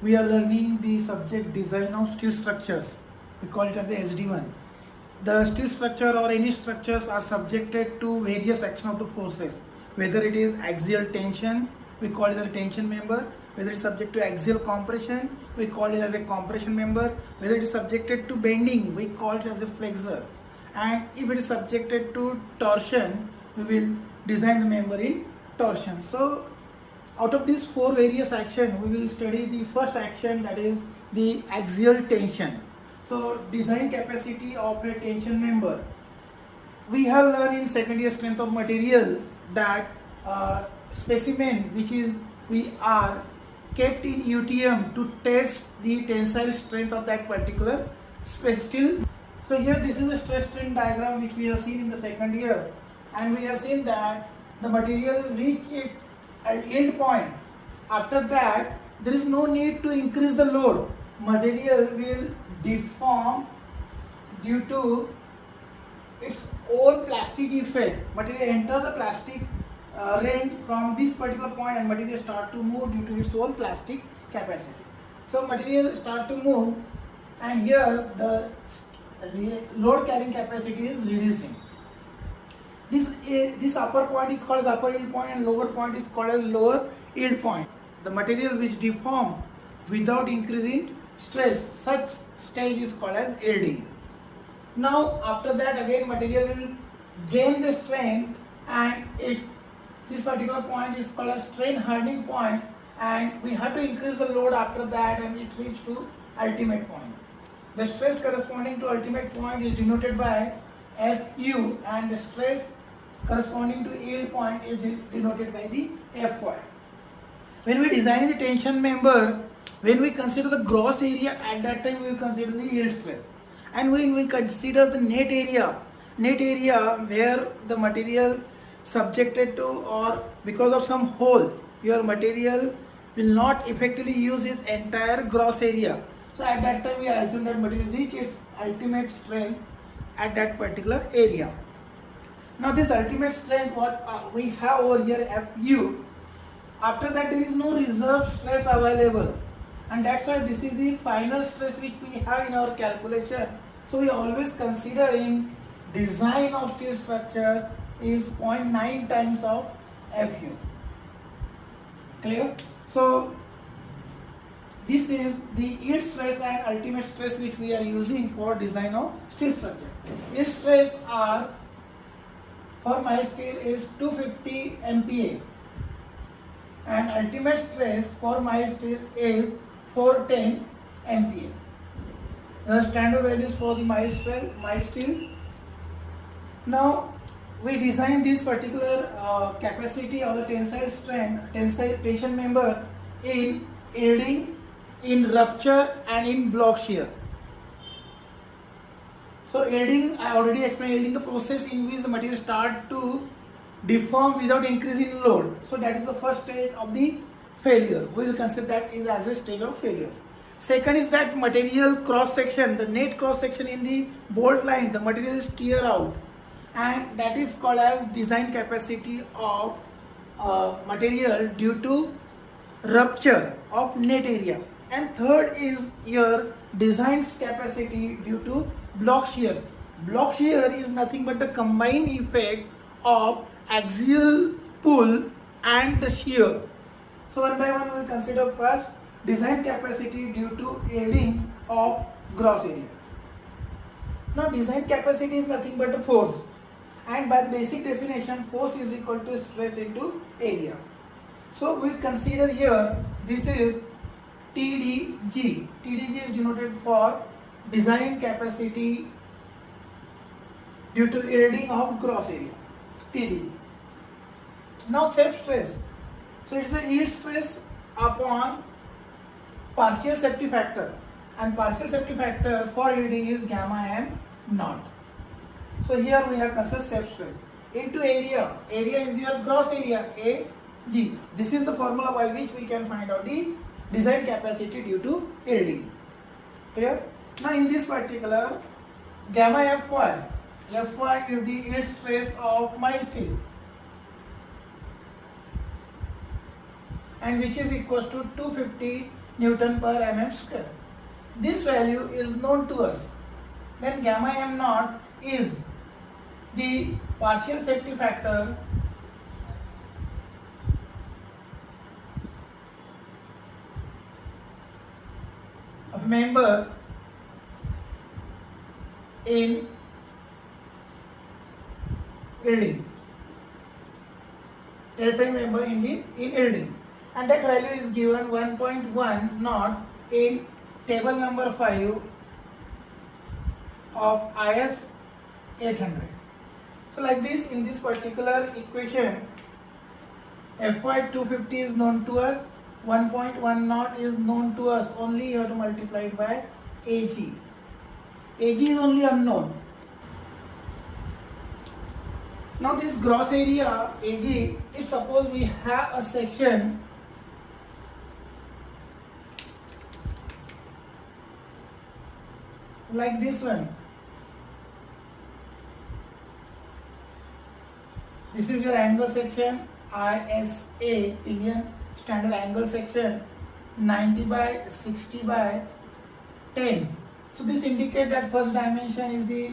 we are learning the subject design of steel structures. We call it as the SD1. The steel structure or any structures are subjected to various action of the forces. Whether it is axial tension, we call it as a tension member. Whether it is subject to axial compression, we call it as a compression member. Whether it is subjected to bending, we call it as a flexor. And if it is subjected to torsion, we will design the member in torsion. So out of these four various action, we will study the first action, that is the axial tension. So design capacity of a tension member. We have learned in second year strength of material that specimen which is we are kept in UTM to test the tensile strength of that particular steel. So here this is the stress strain diagram which we have seen in the second year, and we have seen that the material reach its yield point. After that, there is no need to increase the load. Material will deform due to its own plastic effect. Material enter the plastic range from this particular point, and material start to move due to its own plastic capacity. So material start to move, and here the load carrying capacity is reducing. This upper point is called as upper yield point, and lower point is called as lower yield point. The material which deform without increasing stress, such stage is called as yielding. Now after that again material will gain the strength, and this particular point is called as strain hardening point, and we have to increase the load after that, and it reaches to ultimate point. The stress corresponding to ultimate point is denoted by Fu, and the stress corresponding to yield point is denoted by the Fy. When we design the tension member, when we consider the gross area, at that time we will consider the yield stress. And when we consider the net area where the material subjected to, or because of some hole, your material will not effectively use its entire gross area. So at that time we assume that material reach its ultimate strength at that particular area. Now this ultimate strength what we have over here, Fu, after that there is no reserve stress available, and that's why this is the final stress which we have in our calculation. So we always consider in design of steel structure is 0.9 times of Fu. Clear? So this is the yield stress and ultimate stress which we are using for design of steel structure. Yield stress are for mild steel is 250 MPa, and ultimate stress for mild steel is 410 MPa. The standard values for the mild steel. Now we design this particular capacity of the tensile strength, tension member in yielding, in rupture, and in block shear. So yielding, I already explained, yielding the process in which the material start to deform without increasing load. So that is the first stage of the failure. We will consider that is as a stage of failure. Second is that material cross section, the net cross section in the bolt line, the material is tear out, and that is called as design capacity of material due to rupture of net area. And third is your design capacity due to block shear. Block shear is nothing but the combined effect of axial pull and the shear. So one by one we will consider first design capacity due to yielding of gross area. Now design capacity is nothing but the force, and by the basic definition force is equal to stress into area. So we consider here this is TDG. TDG is denoted for design capacity due to yielding of gross area, TDG. Now self stress. So it's the yield stress upon partial safety factor, and partial safety factor for yielding is gamma m naught. So here we have considered self stress into area. Area is your gross area, AG. This is the formula by which we can find out the design capacity due to yielding. Clear? Now in this particular gamma Fy is the yield stress of mild steel, and which is equals to 250 Newton per mm square. This value is known to us. Then gamma m naught is the partial safety factor of member in yielding. Tensile member in yielding, and that value is given 1.1 naught in table number 5 of IS 800. So like this, in this particular equation, Fy 250 is known to us, 1.1 naught is known to us, only you have to multiply it by Ag. Ag is only unknown. Now this gross area Ag, if suppose we have a section like this one, this is your angle section, ISA, Indian Standard Angle Section, 90 by 60 by 10. So this indicates that first dimension is the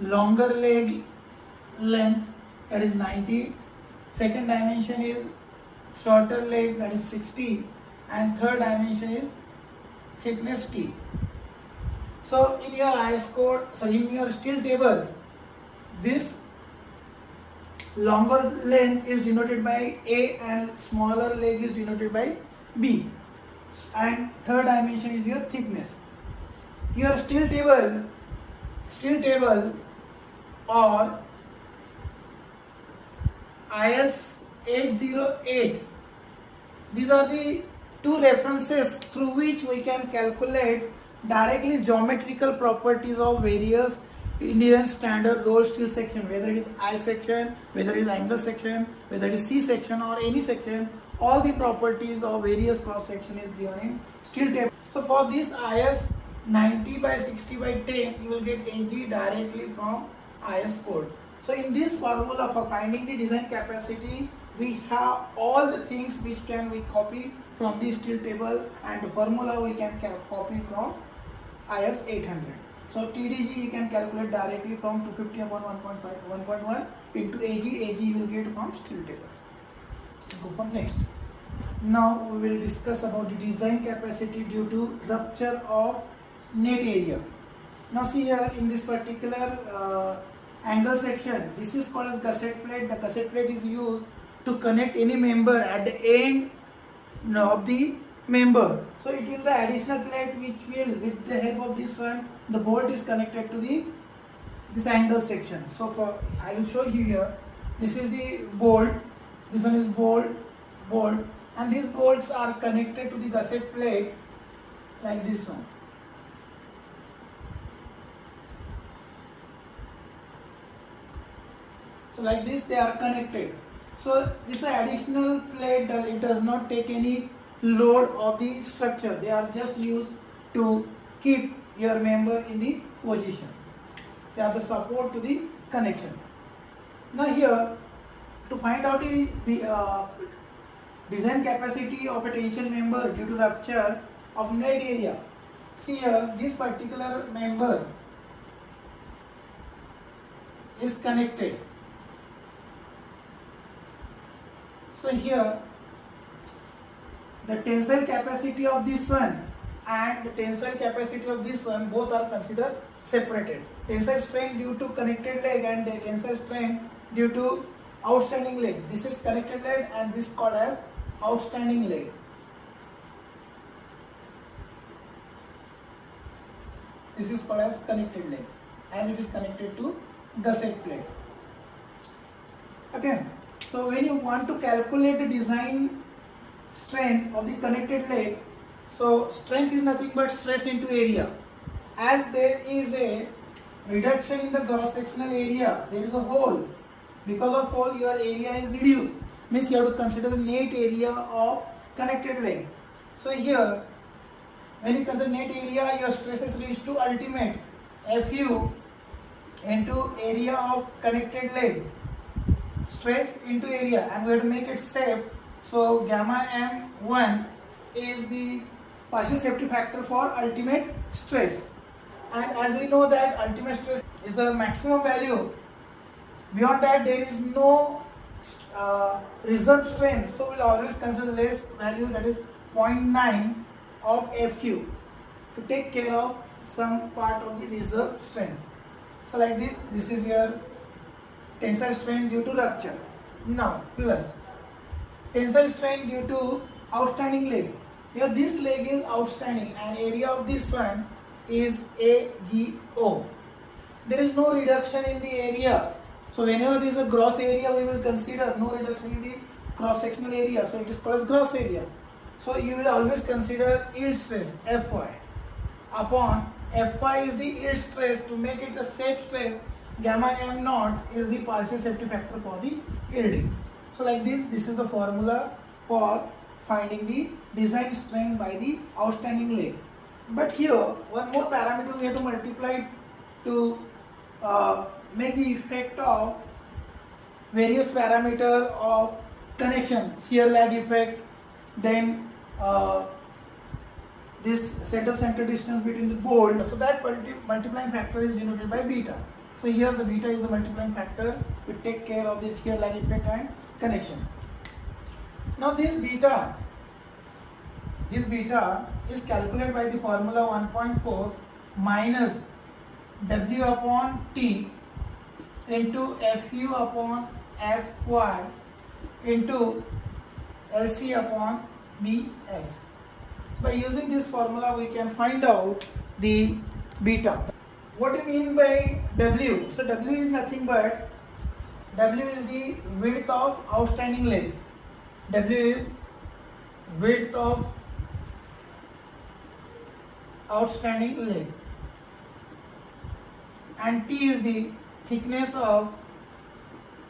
longer leg length, that is 90. Second dimension is shorter leg, that is 60. And third dimension is thickness T. So in your IS code, so in your steel table, this longer length is denoted by A and smaller leg is denoted by B. And third dimension is your thickness. Your steel table or IS 808, these are the two references through which we can calculate directly geometrical properties of various Indian standard rolled steel section, whether it is I section, whether it is angle section, whether it is C section or any section. All the properties of various cross section is given in steel table. So for this IS 90 by 60 by 10, you will get Ag directly from IS code. So in this formula for finding the design capacity, we have all the things which can we copy from the steel table, and the formula we can copy from IS 800. So TDG you can calculate directly from 250 upon 1.1 into Ag. Ag you will get from steel table. Go for next. Now we will discuss about the design capacity due to rupture of net area. Now see here in this particular angle section, this is called as gusset plate. The gusset plate is used to connect any member at the end of the member. So it will the additional plate which will, with the help of this one, the bolt is connected to this angle section. So for I will show you here. This is the bolt. This one is bolt, and these bolts are connected to the gusset plate like this one. So like this they are connected. So this is an additional plate. It does not take any load of the structure. They are just used to keep your member in the position. They are the support to the connection. Now here, to find out the design capacity of a tension member due to rupture of net area, see here this particular member is connected. So here the tensile capacity of this one and the tensile capacity of this one both are considered separated. Tensile strength due to connected leg and the tensile strength due to outstanding leg. This is connected leg and this called as outstanding leg. This is called as connected leg as it is connected to gusset plate. Okay. So when you want to calculate the design strength of the connected leg, so strength is nothing but stress into area. As there is a reduction in the cross sectional area, there is a hole. Because of hole, your area is reduced. Means you have to consider the net area of connected leg. So here, when you consider net area, your stress is reached to ultimate Fu into area of connected leg. Stress into area, and we have to make it safe. So gamma m1 is the partial safety factor for ultimate stress. And as we know that ultimate stress is the maximum value. Beyond that there is no reserve strength, so we'll always consider less value, that is 0.9 of FQ, to take care of some part of the reserve strength. So like this is your tensile strength due to rupture. Now plus tensile strength due to outstanding leg. Here this leg is outstanding and area of this one is AGO. There is no reduction in the area. So whenever there is a gross area, we will consider no reduction in the cross sectional area. So it is called as gross area. So you will always consider yield stress Fy upon Fy is the yield stress. To make it a safe stress, gamma m naught is the partial safety factor for the yielding. So like this is the formula for finding the design strength by the outstanding leg. But here one more parameter we have to multiply to make the effect of various parameter of connection, shear lag effect, then this center distance between the bolt. So that multiplying factor is denoted by beta. So here the beta is the multiplying factor to take care of this shear lag effect and connections. Now this beta is calculated by the formula 1.4 minus W upon T into Fu upon Fy into Lc upon Bs. So by using this formula we can find out the beta. What do you mean by W? So W is nothing but W is the width of outstanding leg. W is width of outstanding leg and T is the thickness of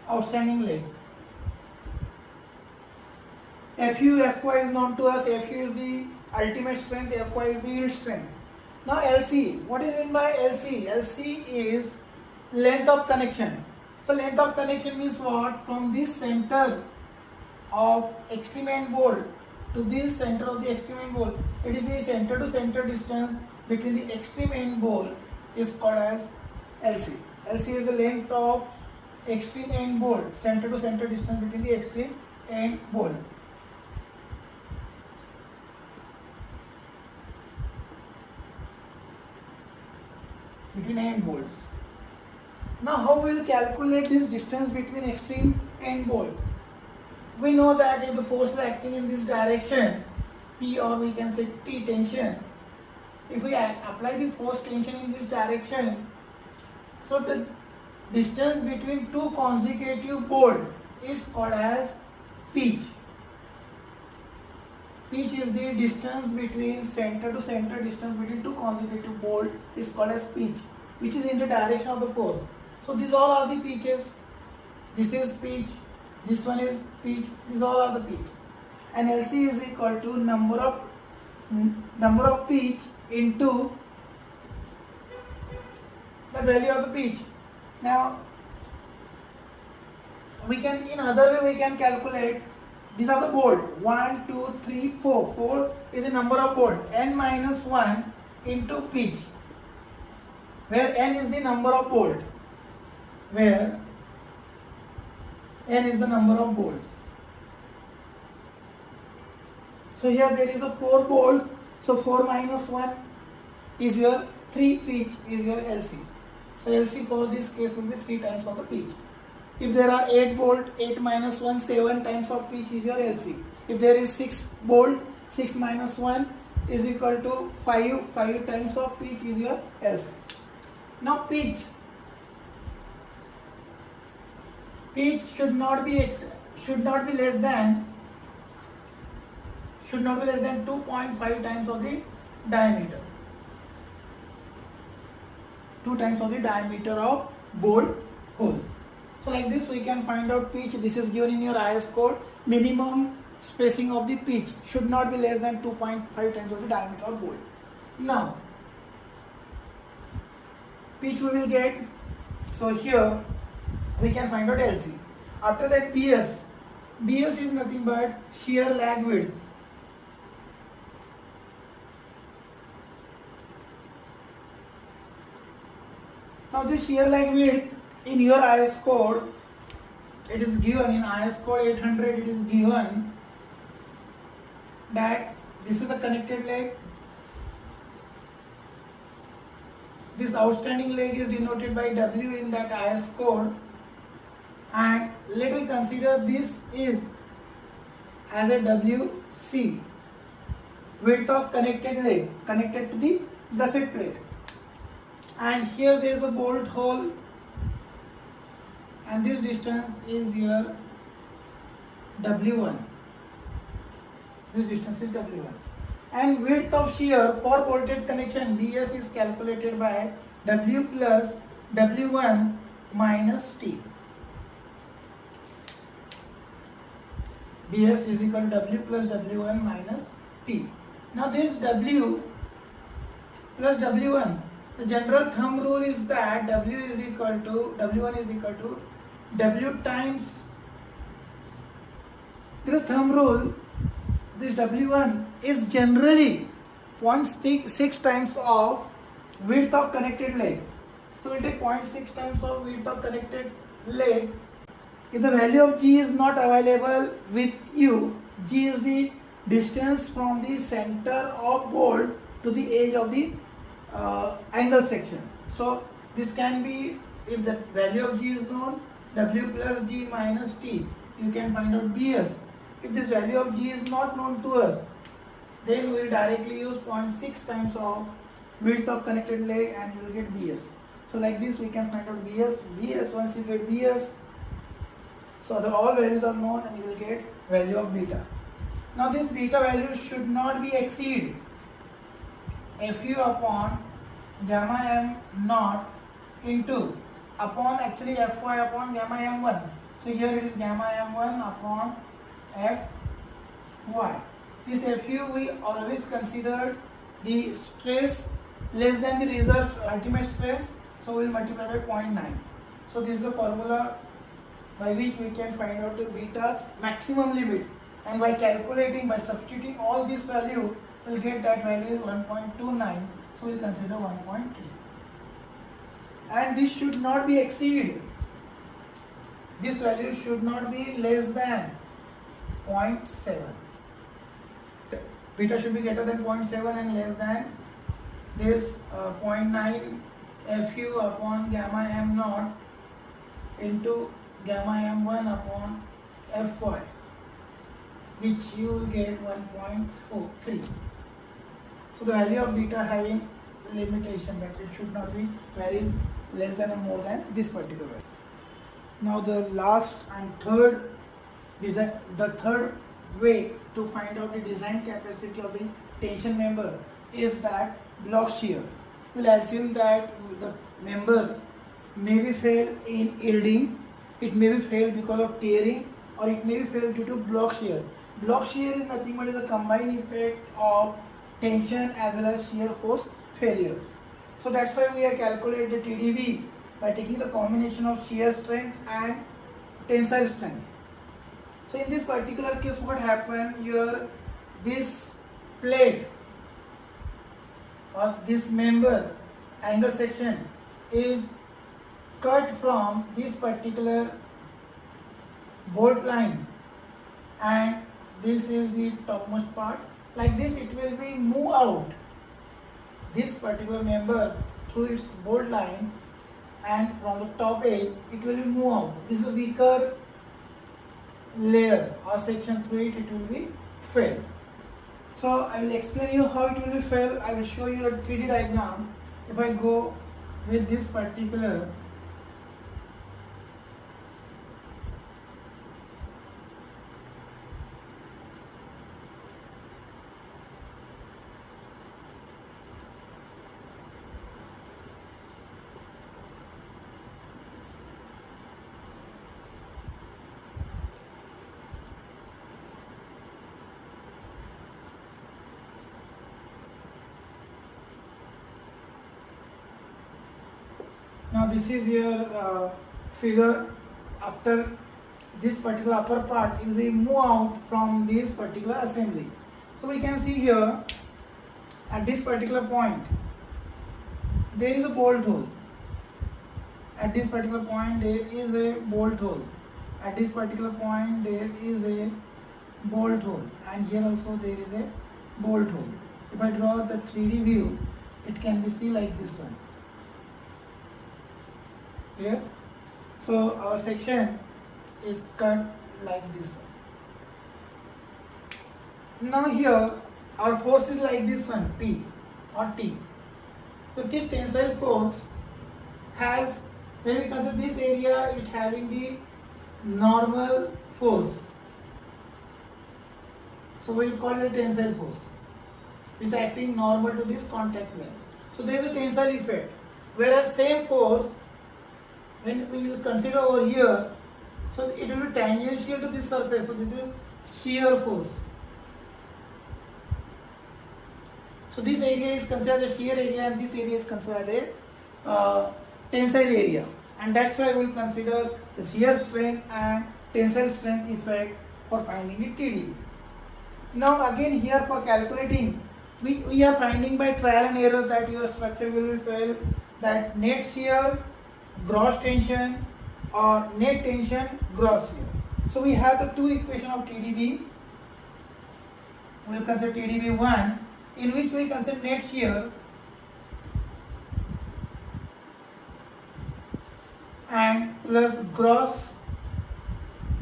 outstanding leg. Fu, Fy is known to us. Fu is the ultimate strength, Fy is the yield strength. Now Lc, what is meant by Lc? Lc is length of connection. So length of connection means what? From this center of extreme end bolt to this center of the extreme end bolt, it is the center to center distance between the extreme end bolt is called as Lc. Lc is the length of extreme end bolt, center to center distance between the extreme end bolt. Between end bolts. Now how we will calculate this distance between extreme end bolt? We know that if the force is acting in this direction, P or we can say T tension, if we apply the force tension in this direction, so the distance between two consecutive bolts is called as pitch. Pitch is the distance between center to center distance between two consecutive bolts is called as pitch, which is in the direction of the force. So these all are the pitches. This is pitch, this one is pitch, these all are the pitch. And Lc is equal to number of pitch into the value of the pitch. Now we can, in other way we can calculate, these are the bolt, 1, 2, 3, 4. 4 is the number of bolt, n minus 1 into pitch, where n is the number of bolt, where n is the number of bolts. So here there is a 4 bolt, so 4 minus 1 is your 3 pitch is your Lc. So Lc for this case will be 3 times of the pitch. If there are 8 bolt, 8 minus 1, 7 times of pitch is your Lc. If there is 6 bolt, 6 minus 1 is equal to 5, 5 times of pitch is your Lc. Now pitch should not be less than 2.5 times of the diameter. 2 times of the diameter of bolt hole. So like this we can find out pitch. This is given in your IS code. Minimum spacing of the pitch should not be less than 2.5 times of the diameter of bolt. Now pitch we will get, so here we can find out Lc. After that Bs is nothing but shear lag width. Now this shear leg width in your IS code, it is given in IS code 800, it is given that this is the connected leg. This outstanding leg is denoted by W in that IS code, and let me consider this is as a WC, width of connected leg connected to the gusset plate, and here there is a bolt hole, and this distance is your W1. This distance is W1. And width of shear for bolted connection BS is calculated by W plus W1 minus T. BS is equal to W plus W1 minus T. Now this W plus W1, the general thumb rule is that W1 is equal to W times, this thumb rule, this W1 is generally 0.6 times of width of connected leg. So we'll take 0.6 times of width of connected leg. If the value of G is not available with you, G is the distance from the center of bolt to the edge of the angle section. So this can be, if the value of G is known, W plus G minus T, you can find out BS. If this value of G is not known to us, then we will directly use 0.6 times of width of connected leg and you will get BS. So like this we can find out BS. Once you get BS, so all values are known and you will get value of beta. Now this beta value should not be exceed Fu upon gamma m naught into upon actually Fy upon gamma m1. So here it is gamma m1 upon Fy. This Fu we always consider the stress less than the reserve ultimate stress, so we will multiply by 0.9. So this is the formula by which we can find out the beta's maximum limit, and by calculating, by substituting all this value, we will get that value is 1.29, so we will consider 1.3. And this should not be exceed, this value should not be less than 0.7. Beta should be greater than 0.7 and less than this 0.9 Fu upon gamma m naught into gamma m1 upon Fy, which you will get 1.43. So the value of beta having limitation that it should not be varies less than or more than this particular value. Now the last and third design, the third way to find out the design capacity of the tension member is that block shear. We'll assume that the member may be fail in yielding, it may be fail because of tearing, or it may be fail due to block shear. Block shear is nothing but is a combined effect of tension as well as shear force failure. So that's why we have calculated the TDV by taking the combination of shear strength and tensile strength. So in this particular case, what happened here, this plate or this member angle section is cut from this particular bolt line, and this is the topmost part. Like this it will be move out, this particular member through its bolt line, and from the top edge it will be move out. This is a weaker layer or section, through it will be fail. So I will explain you how it will be fail. I will show you a 3D diagram. If I go with this particular now this is your figure. After this particular upper part, it will be move out from this particular assembly. So we can see here at this particular point there is a bolt hole. At this particular point there is a bolt hole. At this particular point there is a bolt hole, and here also there is a bolt hole. If I draw the 3D view, it can be seen like this one. Clear? So our section is cut like this one. Now here our force is like this one, P or T. So this tensile force has, when we consider this area, it having the normal force. So we will call it a tensile force. It's acting normal to this contact plane. So there is a tensile effect. Whereas same force, when we will consider over here, so it will be tangential to this surface. So this is shear force. So this area is considered a shear area, and this area is considered a tensile area. And that's why we will consider the shear strength and tensile strength effect for finding the TDB. Now again here for calculating, we are finding by trial and error that your structure will be fail, that net shear, gross tension, or net tension, gross shear. So we have the two equations of TDB. We will consider TDB1, in which we consider net shear and plus gross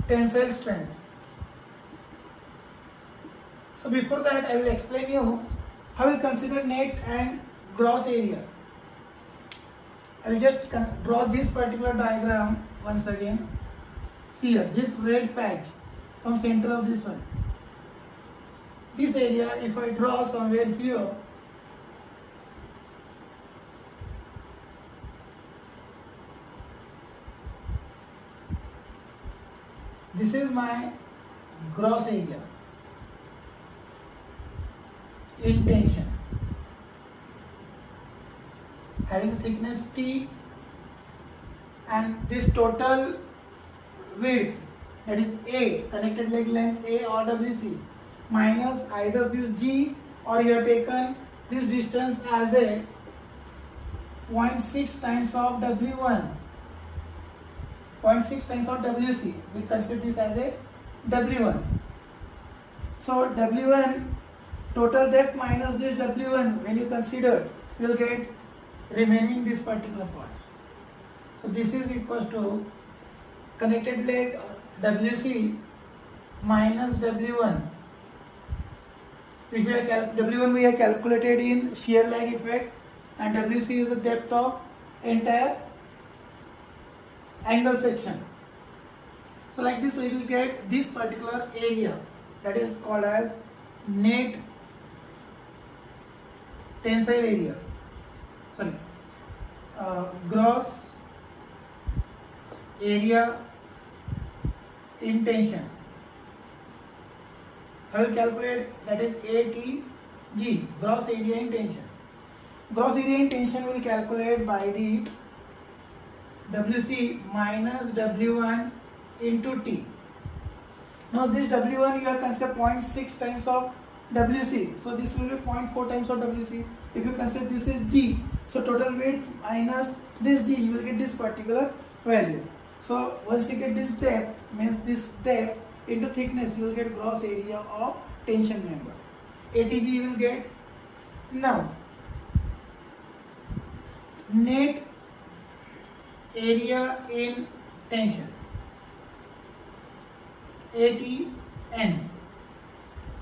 tensile strength. So before that I will explain you how we consider net and gross area. I will just draw this particular diagram once again. See here, this red patch from center of this one. This area, if I draw somewhere here, this is my gross area in tension, having thickness T, and this total width, that is A, connected leg length A or WC, minus either this G, or you have taken this distance as a 0.6 times of W1, 0.6 times of WC. We consider this as a W1. So W1 total depth minus this W1, when you consider, you will get remaining this particular part. So this is equals to connected leg WC minus W1, which we have W1 we have calculated in shear lag effect, and WC is the depth of entire angle section. So like this we will get this particular area, that is called as net tensile area, sorry, gross area in tension. I will calculate, that is ATG, gross area in tension. Gross area in tension will calculate by the WC minus W1 into T. Now this W1 you are consider 0.6 times of WC, so this will be 0.4 times of WC. If you consider this is G, so total width minus this G, you will get this particular value. So once you get this depth, means this depth into thickness, you will get gross area of tension member. ATG you will get. Now net area in tension, ATN.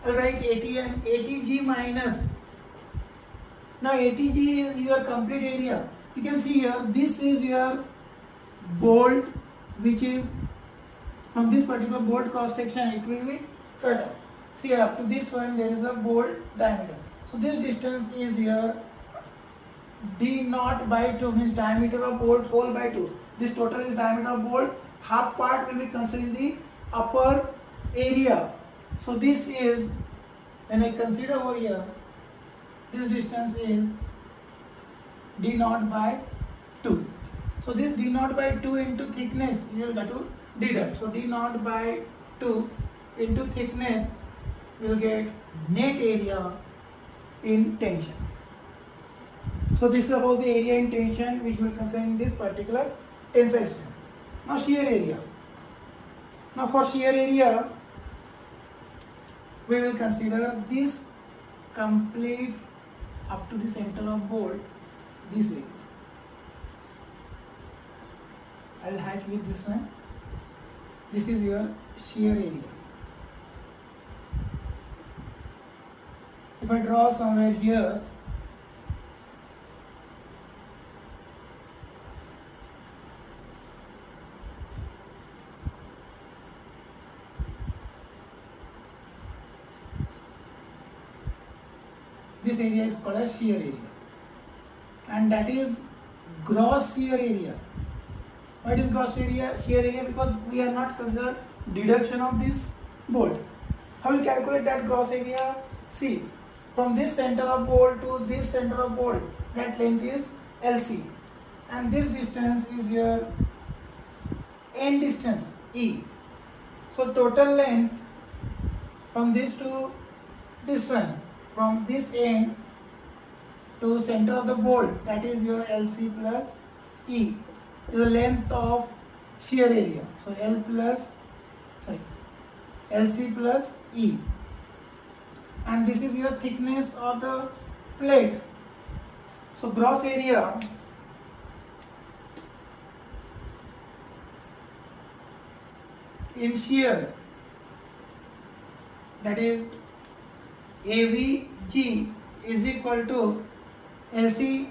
Alright, ATN, ATG minus. Now ATG is your complete area. You can see here, this is your bolt, which is from this particular bolt cross section, it will be cut off. See here, up to this one there is a bolt diameter. So this distance is your D naught by 2, means diameter of bolt hole by 2. This total is diameter of bolt. Half part will be considered in the upper area. So this is, when I consider over here, this distance is D naught by 2. So this D naught by 2 into thickness, you will get to deduct. So D naught by 2 into thickness, you will get net area in tension. So this is about the area in tension, which we will consider in this particular tensile strength. Now shear area. Now for shear area, we will consider this complete up to the center of bolt, this area. I will hatch with this one. This is your shear area. If I draw somewhere here, this area is called as shear area, and that is gross shear area. What is gross area? Shear area, because we are not considered deduction of this bolt. How will calculate that gross area? See, from this center of bolt to this center of bolt, that length is LC, and this distance is your end distance E. So total length from this to this one, from this end to center of the bolt, that is your LC plus E, is the length of shear area. So LC plus E, and this is your thickness of the plate. So gross area in shear, that is AVG is equal to LC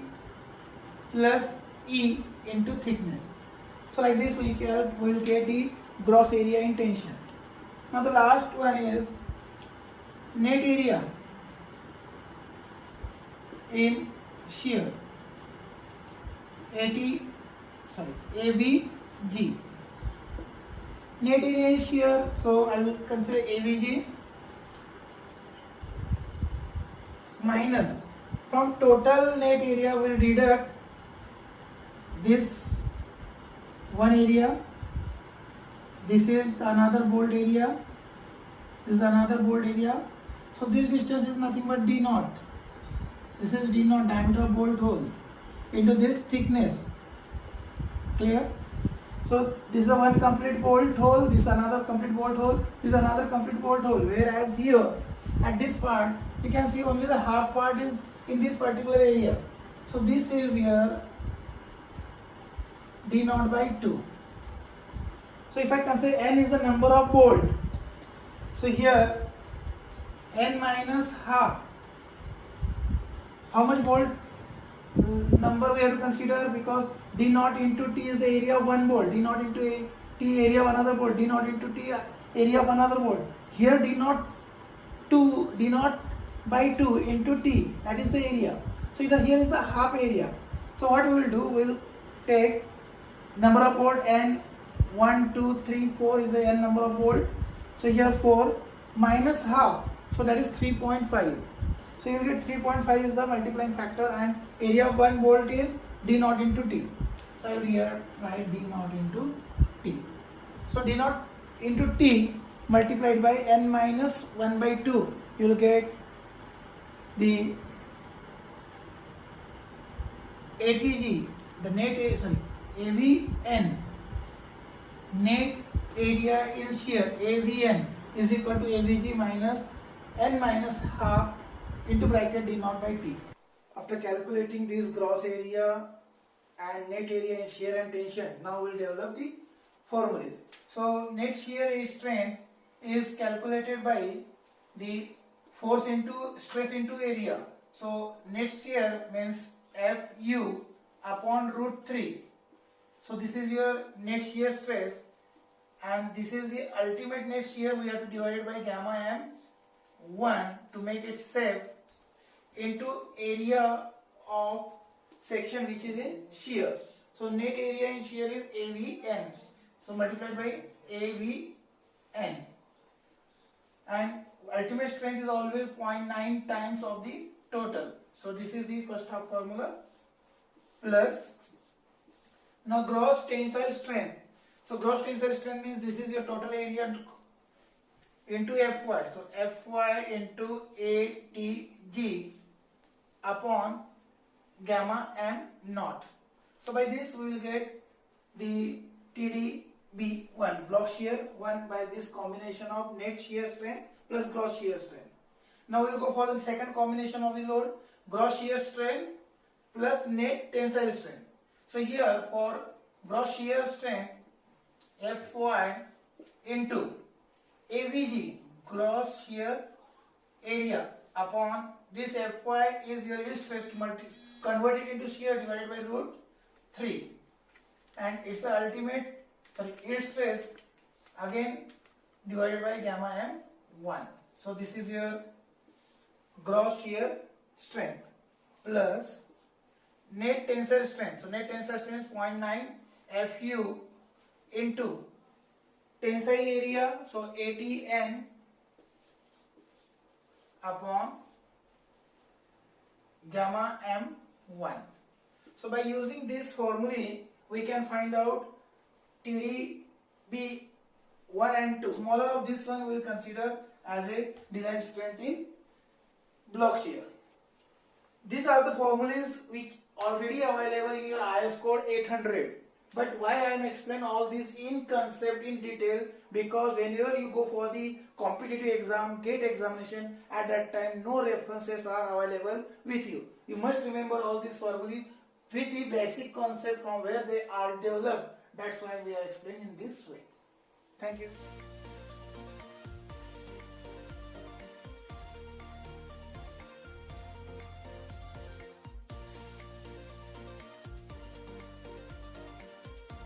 plus E into thickness. So like this we will get the gross area in tension. Now the last one is net area in shear, AVG. Net area in shear, so I will consider AVG minus, from total net area will deduct this one area, this is another bolt area, this is another bolt area. So this distance is nothing but D naught. This is D naught, diameter of bolt hole, into this thickness. Clear? So this is a one complete bolt hole, this is another complete bolt hole, this is another complete bolt hole. Whereas here at this part you can see only the half part is in this particular area. So this is your D naught by 2. So if I consider n is the number of bolt, so here n minus half, how much bolt number we have to consider, because D naught into T is the area of one bolt, D naught into T area of another bolt, D naught into T area of another bolt. Here D naught by 2 into T, that is the area. So here is the half area. So what we will do, we will take number of bolt n, 1, 2, 3, 4 is the n number of bolt. So here 4 minus half, so that is 3.5. So you will get 3.5 is the multiplying factor, and area of one bolt is D naught into T. So I will here write D naught into T. So D naught into T multiplied by n minus 1 by 2, you will get the ATG, the AVN, net area in shear, AVN is equal to AVG minus n minus half into bracket D naught by T. After calculating this gross area and net area in shear and tension, now we will develop the formulas. So net shear strength is calculated by the force into stress into area. So net shear means Fu upon root 3. So this is your net shear stress, and this is the ultimate net shear. We have to divide it by gamma m1 to make it safe, into area of section which is in shear. So net area in shear is AVN. So multiplied by AVN, and ultimate strength is always 0.9 times of the total. So this is the first half formula, plus now gross tensile strength. So gross tensile strength means this is your total area into Fy. So Fy into ATG upon gamma m naught. So by this we will get the TDB1 block shear 1 by this combination of net shear strength plus gross shear strength. Now we will go for the second combination of the load, gross shear strength plus net tensile strength. So here for gross shear strength, Fy into AVG gross shear area upon this Fy is your yield stress converted into shear divided by root 3, and it's the ultimate yield stress again divided by gamma m1. So this is your gross shear strength plus net tensile strength. So net tensile strength is 0.9 Fu into tensile area, so ATN upon gamma m1. So by using this formulae we can find out TDB 1 and 2. Smaller of this one we will consider as a design strength in block shear. These are the formulas which already available in your IS code 800. But why I am explaining all this in concept in detail, because whenever you go for the competitive exam, GATE examination, at that time no references are available with you. You must remember all these formulas with the basic concept from where they are developed. That's why we are explaining in this way. Thank you.